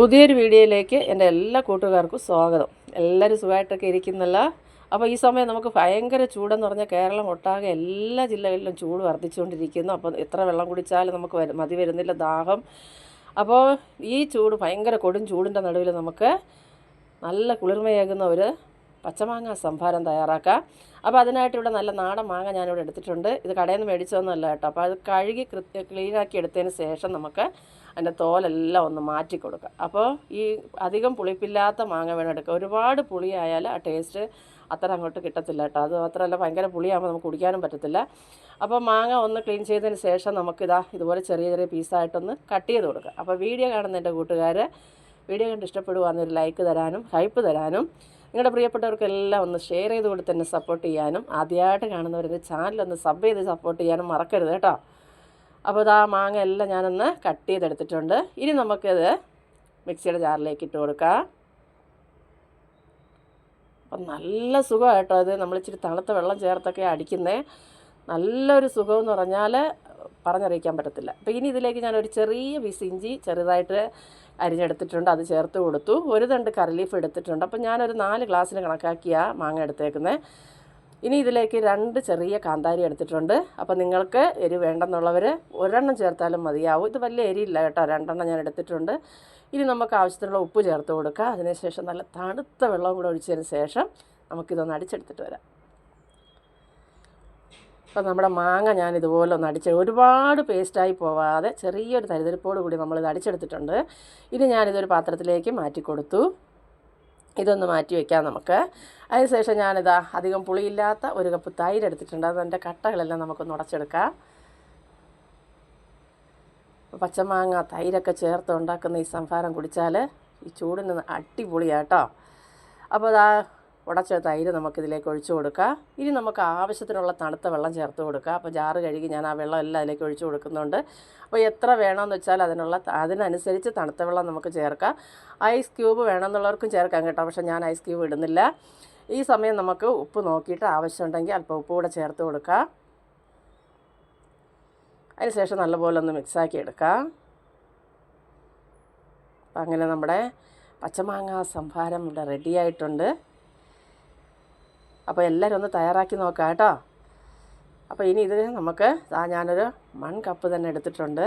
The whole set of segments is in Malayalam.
പുതിയൊരു വീഡിയോയിലേക്ക് എൻ്റെ എല്ലാ കൂട്ടുകാർക്കും സ്വാഗതം. എല്ലാവരും സുഖമായിട്ടൊക്കെ ഇരിക്കുന്നല്ല. അപ്പോൾ ഈ സമയം നമുക്ക് ഭയങ്കര ചൂടെന്ന് പറഞ്ഞാൽ കേരളം ഒട്ടാകെ എല്ലാ ജില്ലകളിലും ചൂട് വർദ്ധിച്ചുകൊണ്ടിരിക്കുന്നു. അപ്പോൾ എത്ര വെള്ളം കുടിച്ചാലും നമുക്ക് മതി വരുന്നില്ല, ദാഹം. അപ്പോൾ ഈ ചൂട് ഭയങ്കര കൊടും ചൂടിൻ്റെ നടുവിൽ നമുക്ക് നല്ല കുളിർമയേകുന്ന ഒരു പച്ചമാങ്ങ സംഭാരം തയ്യാറാക്കാം. അപ്പോൾ അതിനായിട്ട് ഇവിടെ നല്ല നാടൻ മാങ്ങ ഞാനിവിടെ എടുത്തിട്ടുണ്ട്. ഇത് കടയിൽ നിന്ന് മേടിച്ചതൊന്നുമല്ല കേട്ടോ. അപ്പോൾ അത് കഴുകി ക്ലീനാക്കി എടുത്തതിന് ശേഷം നമുക്ക് അതിൻ്റെ തോലെല്ലാം ഒന്ന് മാറ്റി കൊടുക്കുക. അപ്പോൾ ഈ അധികം പുളിപ്പില്ലാത്ത മാങ്ങ വേണം എടുക്കുക. ഒരുപാട് പുളിയായാൽ ആ ടേസ്റ്റ് അത്ര അങ്ങോട്ട് കിട്ടത്തില്ല കേട്ടോ. അത് മാത്രമല്ല ഭയങ്കര പുളിയാകുമ്പോൾ നമുക്ക് കുടിക്കാനും പറ്റത്തില്ല. അപ്പോൾ മാങ്ങ ഒന്ന് ക്ലീൻ ചെയ്തതിന് ശേഷം നമുക്കിതാ ഇതുപോലെ ചെറിയ ചെറിയ പീസായിട്ടൊന്ന് കട്ട് ചെയ്ത് കൊടുക്കുക. അപ്പോൾ വീഡിയോ കാണുന്ന എൻ്റെ കൂട്ടുകാർ വീഡിയോ കണ്ട് ഇഷ്ടപ്പെടുവാന്നൊരു ലൈക്ക് തരാനും ഹൈപ്പ് തരാനും നിങ്ങളുടെ പ്രിയപ്പെട്ടവർക്കെല്ലാം ഒന്ന് ഷെയർ ചെയ്ത് കൊടുത്ത് തന്നെ സപ്പോർട്ട് ചെയ്യാനും ആദ്യമായിട്ട് കാണുന്നവരുടെ ചാനലൊന്ന് സബ് ചെയ്ത് സപ്പോർട്ട് ചെയ്യാനും മറക്കരുത് കേട്ടോ. അപ്പോൾ ഇതാ മാങ്ങ എല്ലാം ഞാനൊന്ന് കട്ട് ചെയ്തെടുത്തിട്ടുണ്ട്. ഇനി നമുക്കിത് മിക്സിയുടെ ജാറിലേക്ക് ഇട്ട് കൊടുക്കാം. അപ്പം നല്ല സുഖമാണ് കേട്ടോ. അത് നമ്മൾ ഇച്ചിരി തണുത്ത വെള്ളം ചേർത്തൊക്കെ അടിക്കുന്നത് നല്ലൊരു സുഖമെന്ന് പറഞ്ഞാൽ പറഞ്ഞറിയിക്കാൻ പറ്റത്തില്ല. അപ്പോൾ ഇനി ഇതിലേക്ക് ഞാനൊരു ചെറിയ പീസ് ഇഞ്ചി ചെറുതായിട്ട് അരിഞ്ഞെടുത്തിട്ടുണ്ട്, അത് ചേർത്ത് കൊടുത്തു. ഒരു തണ്ട് കറി എടുത്തിട്ടുണ്ട്. അപ്പോൾ ഞാനൊരു 4 ഗ്ലാസ്സിന് കണക്കാക്കിയാണ് മാങ്ങ എടുത്തേക്കുന്നത്. ഇനി ഇതിലേക്ക് 2 ചെറിയ കാന്താരി എടുത്തിട്ടുണ്ട്. അപ്പോൾ നിങ്ങൾക്ക് എരി വേണ്ടെന്നുള്ളവർ ഒരെണ്ണം ചേർത്താലും മതിയാവും. ഇത് വലിയ എരിയില്ല കേട്ടോ, 2 എണ്ണം ഞാൻ എടുത്തിട്ടുണ്ട്. ഇനി നമുക്ക് ആവശ്യത്തിനുള്ള ഉപ്പ് ചേർത്ത് കൊടുക്കുക. അതിനുശേഷം നല്ല തണുത്ത വെള്ളം കൂടെ ഒഴിച്ചതിന് ശേഷം നമുക്കിതൊന്ന് അടിച്ചെടുത്തിട്ട് വരാം. അപ്പോൾ നമ്മുടെ മാങ്ങ ഞാൻ ഇതുപോലെ ഒന്ന് ഒരുപാട് പേസ്റ്റായി പോവാതെ ചെറിയൊരു തരിതരിപ്പോട് കൂടി നമ്മളിത് അടിച്ചെടുത്തിട്ടുണ്ട്. ഇനി ഞാനിതൊരു പാത്രത്തിലേക്ക് മാറ്റി കൊടുത്തു. ഇതൊന്ന് മാറ്റി വയ്ക്കാം നമുക്ക്. അതിനുശേഷം ഞാനിതാ അധികം പുളിയില്ലാത്ത 1 കപ്പ് തൈര് എടുത്തിട്ടുണ്ട്. അതിൻ്റെ കട്ടകളെല്ലാം നമുക്കൊന്ന് ഉടച്ചെടുക്കാം. പച്ചമാങ്ങ തൈരൊക്കെ ചേർത്ത് ഉണ്ടാക്കുന്ന ഈ സംഭാരം കുടിച്ചാൽ ഈ ചൂടിന് അടിപൊളിയാട്ടോ. അപ്പോൾ അതാ ഉടച്ച തൈര് നമുക്കിതിലേക്ക് ഒഴിച്ചു കൊടുക്കുക. ഇനി നമുക്ക് ആവശ്യത്തിനുള്ള തണുത്ത വെള്ളം ചേർത്ത് കൊടുക്കുക. അപ്പോൾ ജാറ് കഴുകി ഞാൻ ആ വെള്ളം എല്ലാം അതിലേക്ക് ഒഴിച്ചു കൊടുക്കുന്നുണ്ട്. അപ്പോൾ എത്ര വേണമെന്ന് വെച്ചാൽ അതിനനുസരിച്ച് തണുത്ത വെള്ളം നമുക്ക് ചേർക്കാം. ഐസ് ക്യൂബ് വേണമെന്നുള്ളവർക്കും ചേർക്കാം കേട്ടോ, പക്ഷേ ഞാൻ ഐസ് ക്യൂബ് ഇടുന്നില്ല. ഈ സമയം നമുക്ക് ഉപ്പ് നോക്കിയിട്ട് ആവശ്യമുണ്ടെങ്കിൽ അല്പം ഉപ്പ് കൂടെ ചേർത്ത് കൊടുക്കുക. അതിനുശേഷം നല്ലപോലെ ഒന്ന് മിക്സാക്കി എടുക്കാം. അപ്പം അങ്ങനെ നമ്മുടെ പച്ചമാങ്ങ സംഭാരം ഇവിടെ റെഡിയായിട്ടുണ്ട്. അപ്പോൾ എല്ലാവരും ഒന്ന് തയ്യാറാക്കി നോക്കാം കേട്ടോ. അപ്പോൾ ഇനി ഇത് നമുക്ക് ഞാനൊരു 1 കപ്പ് തന്നെ എടുത്തിട്ടുണ്ട്.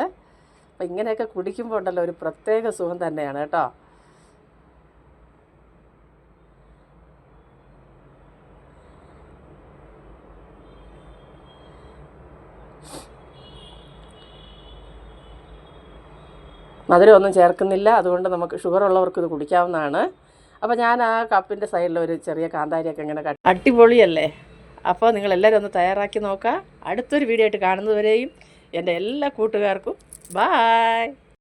അപ്പോൾ ഇങ്ങനെയൊക്കെ കുടിക്കുമ്പോൾ ഉണ്ടല്ലോ ഒരു പ്രത്യേക സുഖം തന്നെയാണ് കേട്ടോ. മധുരമൊന്നും ചേർക്കുന്നില്ല, അതുകൊണ്ട് നമുക്ക് ഷുഗർ ഉള്ളവർക്ക് ഇത് കുടിക്കാവുന്നതാണ്. അപ്പോൾ ഞാൻ ആ കപ്പിൻ്റെ സൈഡിൽ ഒരു ചെറിയ കാന്താരിയൊക്കെ ഇങ്ങനെ അടിപൊളിയല്ലേ. അപ്പോൾ നിങ്ങളെല്ലാവരും ഒന്ന് തയ്യാറാക്കി നോക്കുക. അടുത്തൊരു വീഡിയോ ആയിട്ട് കാണുന്നതുവരെയും എൻ്റെ എല്ലാ കൂട്ടുകാർക്കും ബായ്.